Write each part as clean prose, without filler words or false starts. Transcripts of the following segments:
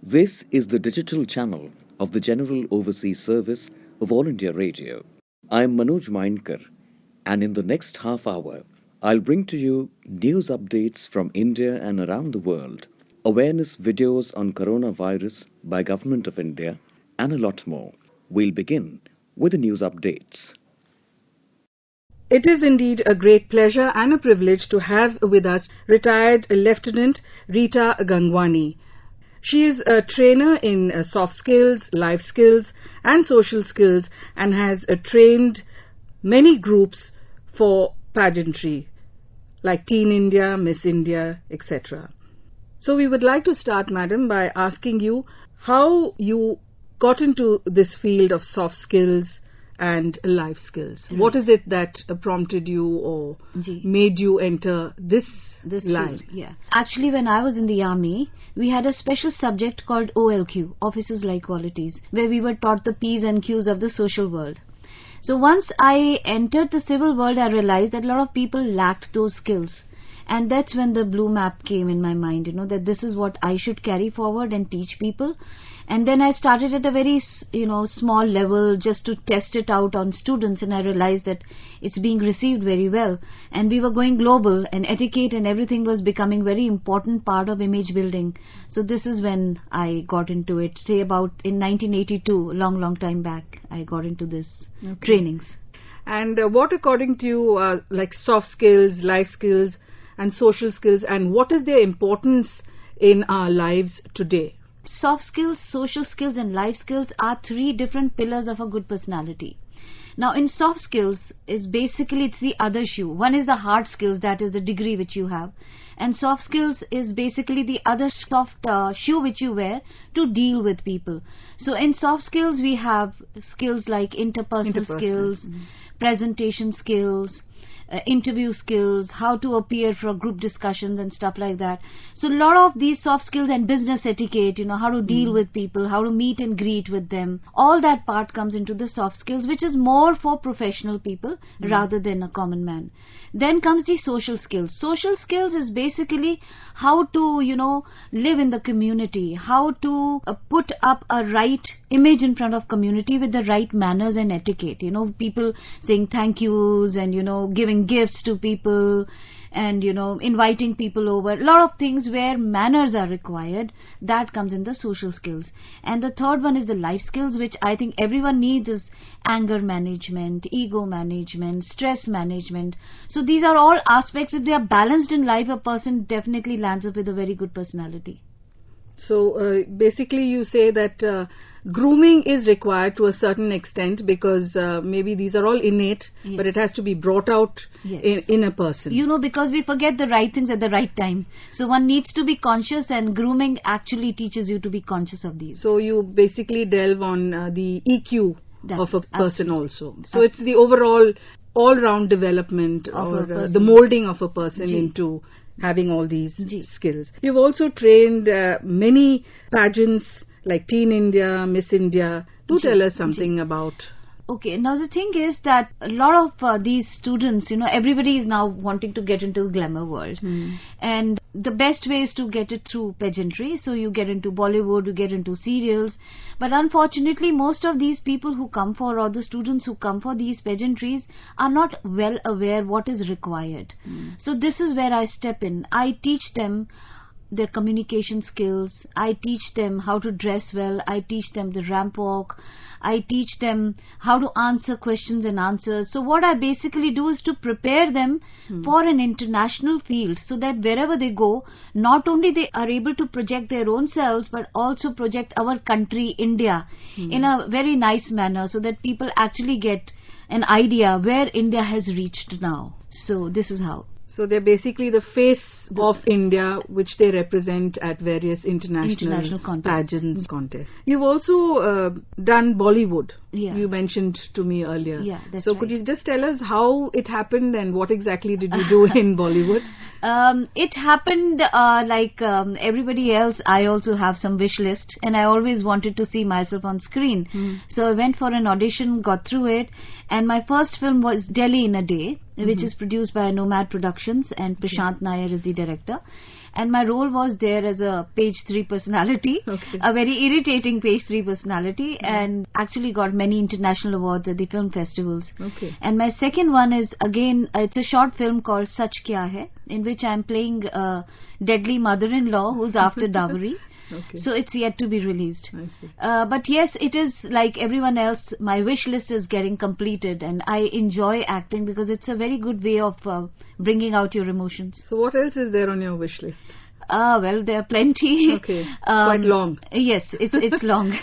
This is the digital channel of the General Overseas Service of All India Radio. I am Manoj Mainkar, and in the next half hour, I'll bring to you news updates from India and around the world, awareness videos on coronavirus by Government of India, and a lot more. We'll begin with the news updates. It is indeed a great pleasure and a privilege to have with us retired Lieutenant Rita Gangwani. She is a trainer in soft skills, life skills and social skills and has trained many groups for pageantry like Teen India, Miss India, etc. So we would like to start, madam, by asking you how you got into this field of soft skills and life skills. What is it that prompted you or made you enter this line? Field, yeah. Actually, when I was in the army, we had a special subject called OLQ, Officers Like Qualities, where we were taught the P's and Q's of the social world. So once I entered the civil world, I realized that a lot of people lacked those skills. And that's when the blue map came in my mind, that this is what I should carry forward and teach people. And then I started at a very, small level just to test it out on students, and I realized that it's being received very well. And we were going global, and etiquette and everything was becoming very important part of image building. So this is when I got into it, say about in 1982, long time back, I got into this trainings. And what according to you like soft skills, life skills and social skills, and what is their importance in our lives today? Soft skills, social skills and life skills are three different pillars of a good personality. Now in soft skills is basically it's the other shoe. One is the hard skills, that is the degree which you have, and soft skills is basically the other soft shoe which you wear to deal with people. So in soft skills we have skills like interpersonal skills, presentation skills, interview skills, how to appear for group discussions and stuff like that. So a lot of these soft skills and business etiquette, how to deal with people, how to meet and greet with them, all that part comes into the soft skills, which is more for professional people rather than a common man. Then comes the social skills. Social skills is basically how to, live in the community, how to put up a right image in front of community with the right manners and etiquette. People saying thank yous and, giving gifts to people and inviting people over, a lot of things where manners are required, that comes in the social skills. And the third one is the life skills, which I think everyone needs, is anger management, ego management, stress management. So these are all aspects. If they are balanced in life, a person definitely lands up with a very good personality. So basically you say that grooming is required to a certain extent because maybe these are all innate, but it has to be brought out in a person. Because we forget the right things at the right time. So one needs to be conscious, and grooming actually teaches you to be conscious of these. So you basically delve on the EQ of a person also. So it's the overall all-round development or the molding of a person into having all these skills. You've also trained many pageants like Teen India, Miss India. Do tell us something about. Okay, now the thing is that a lot of these students, everybody is now wanting to get into the glamour world. And the best way is to get it through pageantry. So you get into Bollywood, you get into serials. But unfortunately, most of these people who come for, or the students who come for these pageantries, are not well aware what is required. So this is where I step in. I teach them their communication skills. I teach them how to dress well. I teach them the ramp walk. I teach them how to answer questions and answers. So what I basically do is to prepare them for an international field, so that wherever they go, not only they are able to project their own selves, but also project our country, India, in a very nice manner, so that people actually get an idea where India has reached now. So this is how. So they're basically the face of India, which they represent at various international pageants, contests. You've also done Bollywood. You mentioned to me earlier. Yeah, that's so right. Could you just tell us how it happened and what exactly did you do in Bollywood? It happened like everybody else. I also have some wish list, and I always wanted to see myself on screen. So I went for an audition, got through it, and my first film was Delhi in a Day, which is produced by Nomad Productions, and Prashant Nair is the director. and my role was there as a page 3 personality, Okay. a very irritating page 3 personality, and actually got many international awards at the film festivals. Okay. And my second one is, again, it's a short film called Sach Kya Hai, in which I'm playing a deadly mother-in-law who's after dowry. Okay. So it's yet to be released. I see. But yes, it is like everyone else. My wish list is getting completed, and I enjoy acting because it's a very good way of bringing out your emotions. So what else is there on your wish list? Well, there are plenty. Okay. Quite long. Yes, it's long.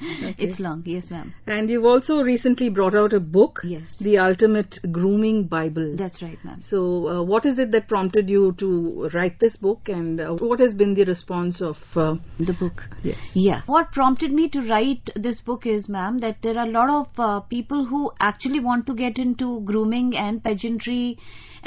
Okay. It's long. Yes, ma'am. And you've also recently brought out a book, Yes. The Ultimate Grooming Bible. That's right, ma'am. So what is it that prompted you to write this book, and what has been the response of The book. Yes. Yeah. What prompted me to write this book is, ma'am, that there are a lot of people who actually want to get into grooming and pageantry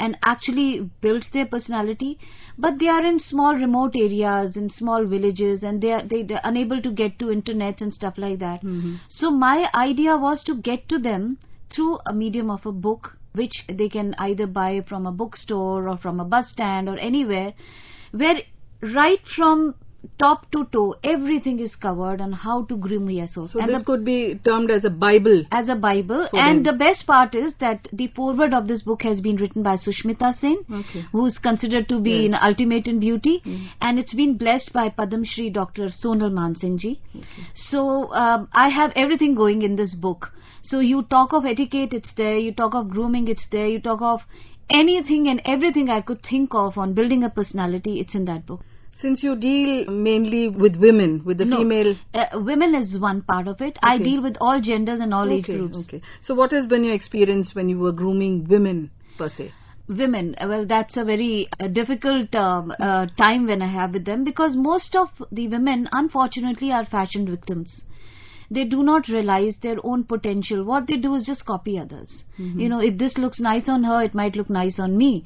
and actually builds their personality, but they are in small remote areas, in small villages, and they're unable to get to internets and stuff like that. So my idea was to get to them through a medium of a book, which they can either buy from a bookstore or from a bus stand or anywhere, where right from top to toe everything is covered on how to groom yourself. So And this could be termed as a Bible. as a Bible. For And them. the best part is that the foreword of this book has been written by Sushmita Sen, Okay. who is considered to be Yes. an ultimate in beauty, and it's been blessed by Padam Shri Dr. Sonal Mansingh ji. So I have everything going in this book. So you talk of etiquette, it's there. You talk of grooming, it's there. You talk of anything and everything I could think of on building a personality, it's in that book. Since you deal mainly with women, with the No, female... women is one part of it. I Okay. deal with all genders and all age Okay, groups. okay. So what has been your experience when you were grooming women, per se? Women, well, that's a very difficult time when I have with them, because most of the women, unfortunately, are fashion victims. They do not realize their own potential. What they do is just copy others. You know, if this looks nice on her, it might look nice on me.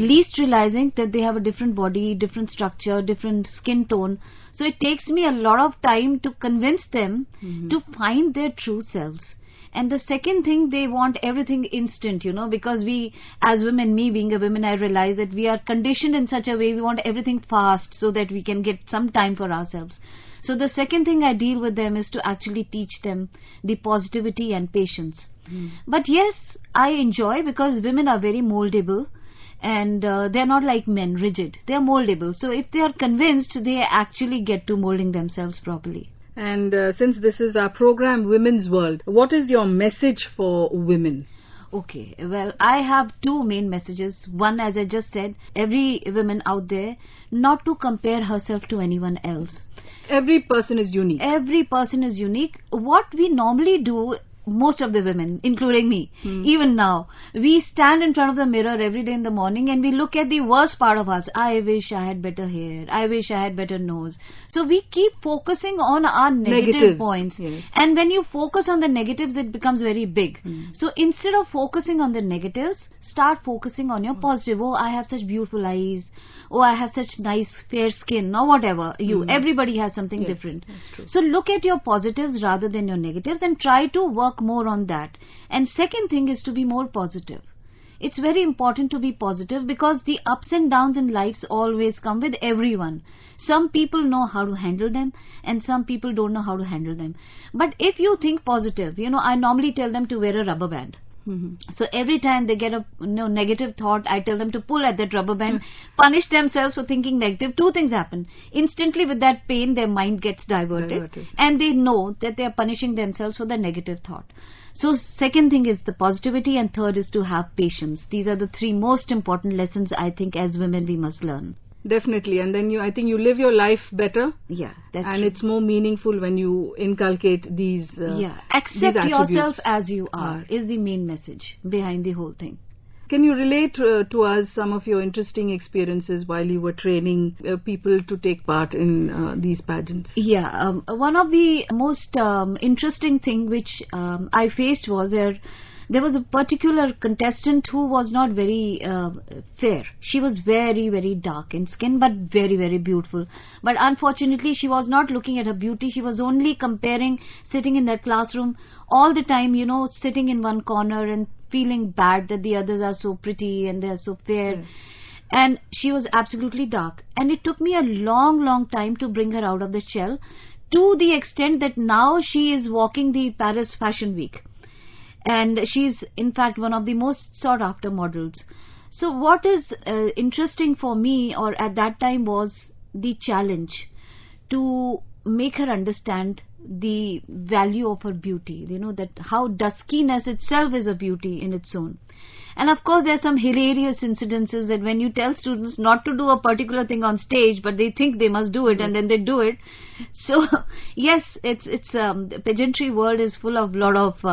Least realizing that they have a different body, different structure, different skin tone. So it takes me a lot of time to convince them to find their true selves. And the second thing, they want everything instant, you know, because we, as women, me being a woman, I realize that we are conditioned in such a way, we want everything fast so that we can get some time for ourselves. So the second thing I deal with them is to actually teach them the positivity and patience. But yes, I enjoy, because women are very moldable, and they're not like men, rigid. They're moldable. So if they are convinced, they actually get to molding themselves properly. And since this is our program, Women's World, what is your message for women? Okay, well, I have two main messages. One, as I just said, every woman out there not to compare herself to anyone else. Every person is unique. Every person is unique. What we normally do, most of the women, including me, even now, we stand in front of the mirror every day in the morning and we look at the worst part of us. I wish I had better hair. I wish I had better nose. So we keep focusing on our negative Negatives, points. yes. And when you focus on the negatives, it becomes very big. So instead of focusing on the negatives, start focusing on your positive. Oh, I have such beautiful eyes. Oh, I have such nice fair skin, or whatever. Everybody has something Yes, different. that's true. So look at your positives rather than your negatives and try to work more on that. And second thing is to be more positive. It's very important to be positive, because the ups and downs in life always come with everyone. Some people know how to handle them and some people don't know how to handle them. But if you think positive, you know, I normally tell them to wear a rubber band. So every time they get a negative thought, I tell them to pull at that rubber band, punish themselves for thinking negative. Two things happen. Instantly with that pain, their mind gets diverted. And they know that they are punishing themselves for the negative thought. So second thing is the positivity, and third is to have patience. These are the three most important lessons I think as women we must learn. Definitely. And then I think you live your life better. Yeah, that's And true. it's more meaningful when you inculcate these Accept these yourself attributes. as you are is the main message behind the whole thing. Can you relate to us some of your interesting experiences while you were training people to take part in these pageants? Yeah, one of the most interesting thing which I faced was there was a particular contestant who was not very fair. She was very, very dark in skin, but very, very beautiful. But unfortunately, she was not looking at her beauty. She was only comparing, sitting in that classroom all the time, you know, sitting in one corner and feeling bad that the others are so pretty and they are so fair. and she was absolutely dark. And it took me a long time to bring her out of the shell, to the extent that now she is walking the Paris Fashion Week. And she's in fact one of the most sought after models. So what is interesting for me, or at that time, was the challenge to make her understand the value of her beauty, that how duskiness itself is a beauty in its own. And of course, there are some hilarious incidences that when you tell students not to do a particular thing on stage, but they think they must do it, and then they do it. So yes, it's the pageantry world is full of lot of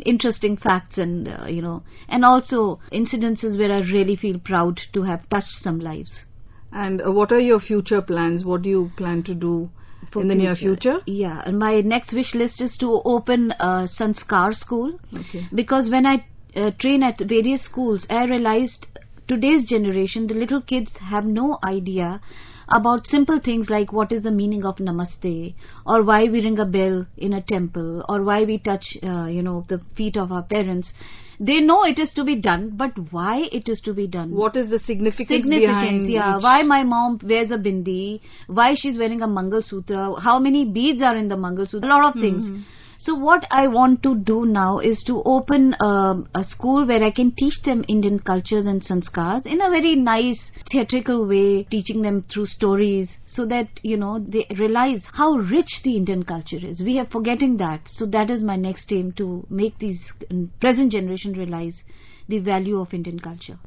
interesting facts, and and also incidences where I really feel proud to have touched some lives. And what are your future plans? What do you plan to do in the near future? Yeah, and my next wish list is to open a Sanskar school. Okay. Because when I train at various schools, I realized today's generation, the little kids have no idea about simple things like what is the meaning of namaste, or why we ring a bell in a temple, or why we touch the feet of our parents. They know it is to be done, but why it is to be done? What is the significance behind each? Why my mom wears a bindi, why she's wearing a Mangal Sutra, how many beads are in the Mangal Sutra, a lot of things. So what I want to do now is to open a school where I can teach them Indian cultures and sanskars in a very nice theatrical way, teaching them through stories, so that they realize how rich the Indian culture is. We are forgetting that. So that is my next aim, to make these present generation realize the value of Indian culture.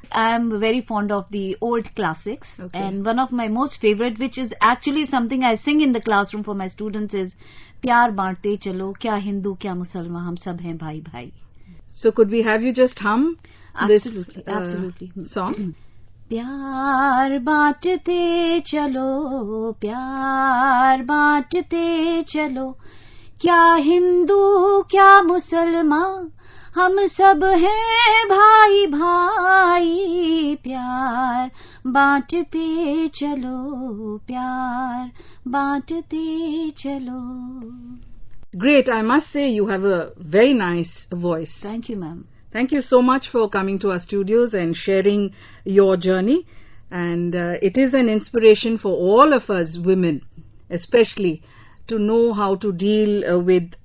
I am very fond of the old classics, and one of my most favorite, which is actually something I sing in the classroom for my students, is प्यार बांटते चलो क्या हिंदू क्या मुसलमान हम सब हैं भाई भाई. So could we have you just hum Absolutely, this absolutely. song? प्यार बांटते चलो प्यार बांटते चलो क्या हिंदू क्या मुसलमान हम सब हैं भाई भाई प्यार बांटते चलो प्यार बांटते चलो. Great. I must say you have a very nice voice. Thank you, ma'am. Thank you so much for coming to our studios and sharing your journey. And it is an inspiration for all of us women, especially, to know how to deal with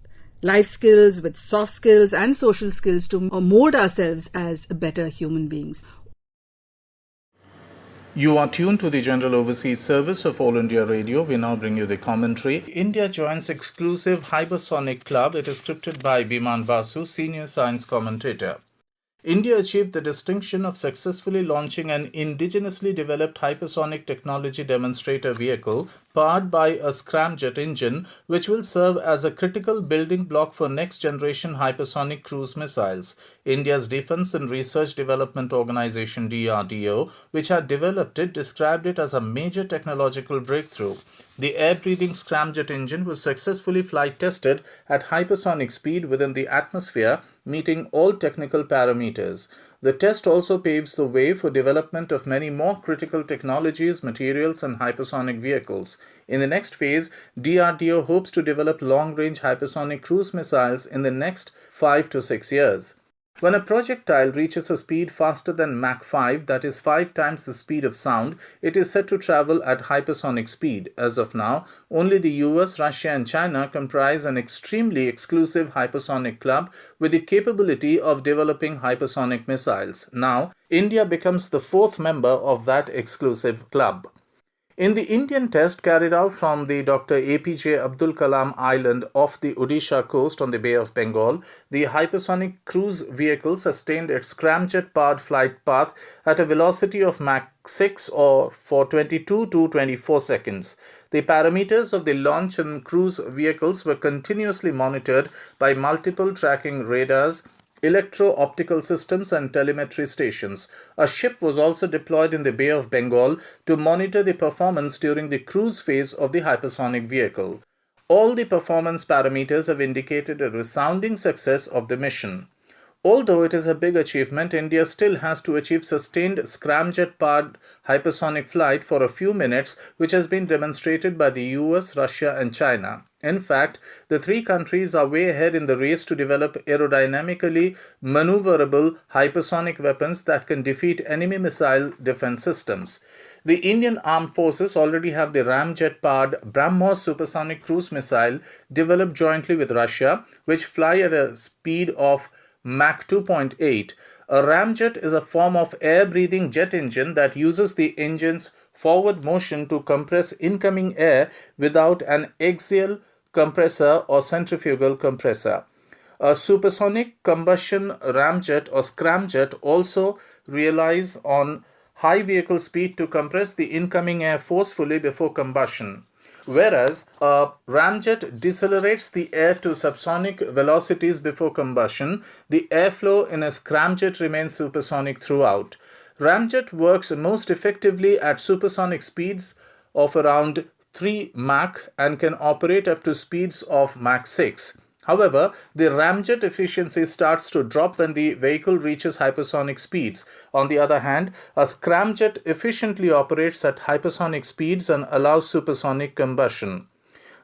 life skills, with soft skills and social skills to mold ourselves as better human beings. You are tuned to the General Overseas Service of All India Radio. We now bring you the commentary. India joins exclusive hypersonic club. It is scripted by Biman Basu, senior science commentator. India achieved the distinction of successfully launching an indigenously developed hypersonic technology demonstrator vehicle powered by a scramjet engine, which will serve as a critical building block for next-generation hypersonic cruise missiles. India's Defence and Research Development Organization DRDO, which had developed it, described it as a major technological breakthrough. The air-breathing scramjet engine was successfully flight tested at hypersonic speed within the atmosphere, meeting all technical parameters. The test also paves the way for development of many more critical technologies, materials and hypersonic vehicles. In the next phase, DRDO hopes to develop long-range hypersonic cruise missiles in the next 5 to 6 years. When a projectile reaches a speed faster than Mach 5, that is 5 times the speed of sound, it is said to travel at hypersonic speed. As of now, only the US, Russia and China comprise an extremely exclusive hypersonic club with the capability of developing hypersonic missiles. Now, India becomes the 4th member of that exclusive club. In the Indian test carried out from the Dr. APJ Abdul Kalam Island off the Odisha coast on the Bay of Bengal, the hypersonic cruise vehicle sustained its scramjet-powered flight path at a velocity of Mach 6 or for 22 to 24 seconds. The parameters of the launch and cruise vehicles were continuously monitored by multiple tracking radars, electro-optical systems and telemetry stations. A ship was also deployed in the Bay of Bengal to monitor the performance during the cruise phase of the hypersonic vehicle. All the performance parameters have indicated a resounding success of the mission. Although it is a big achievement, India still has to achieve sustained scramjet-powered hypersonic flight for a few minutes, which has been demonstrated by the US, Russia and China. In fact, the three countries are way ahead in the race to develop aerodynamically maneuverable hypersonic weapons that can defeat enemy missile defense systems. The Indian Armed Forces already have the ramjet-powered BrahMos supersonic cruise missile developed jointly with Russia, which fly at a speed of Mach 2.8. A ramjet is a form of air-breathing jet engine that uses the engine's forward motion to compress incoming air without an axial compressor or centrifugal compressor. A supersonic combustion ramjet or scramjet also relies on high vehicle speed to compress the incoming air forcefully before combustion. Whereas a ramjet decelerates the air to subsonic velocities before combustion, the airflow in a scramjet remains supersonic throughout. Ramjet works most effectively at supersonic speeds of around 3 Mach and can operate up to speeds of Mach 6. However, the ramjet efficiency starts to drop when the vehicle reaches hypersonic speeds. On the other hand, a scramjet efficiently operates at hypersonic speeds and allows supersonic combustion.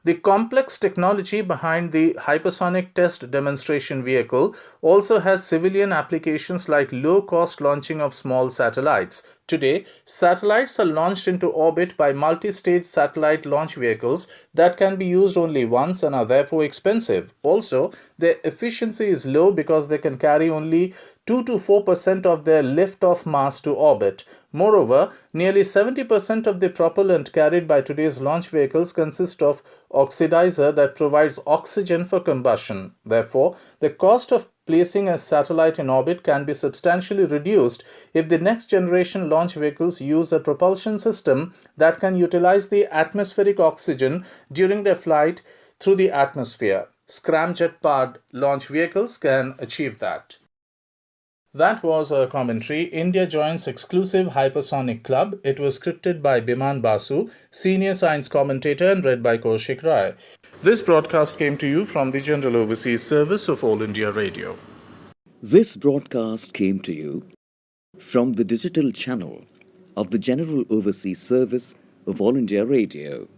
The complex technology behind the hypersonic test demonstration vehicle also has civilian applications like low-cost launching of small satellites. Today, satellites are launched into orbit by multi-stage satellite launch vehicles that can be used only once and are therefore expensive. Also, their efficiency is low because they can carry only 2 to 4% of their lift-off mass to orbit. Moreover, nearly 70% of the propellant carried by today's launch vehicles consist of oxidizer that provides oxygen for combustion. Therefore, the cost of placing a satellite in orbit can be substantially reduced if the next generation launch vehicles use a propulsion system that can utilize the atmospheric oxygen during their flight through the atmosphere. Scramjet-powered launch vehicles can achieve that. That was a commentary, India Joins Exclusive Hypersonic Club. It was scripted by Biman Basu, senior science commentator, and read by Kaushik Rai. This broadcast came to you from the General Overseas Service of All India Radio. This broadcast came to you from the digital channel of the General Overseas Service of All India Radio.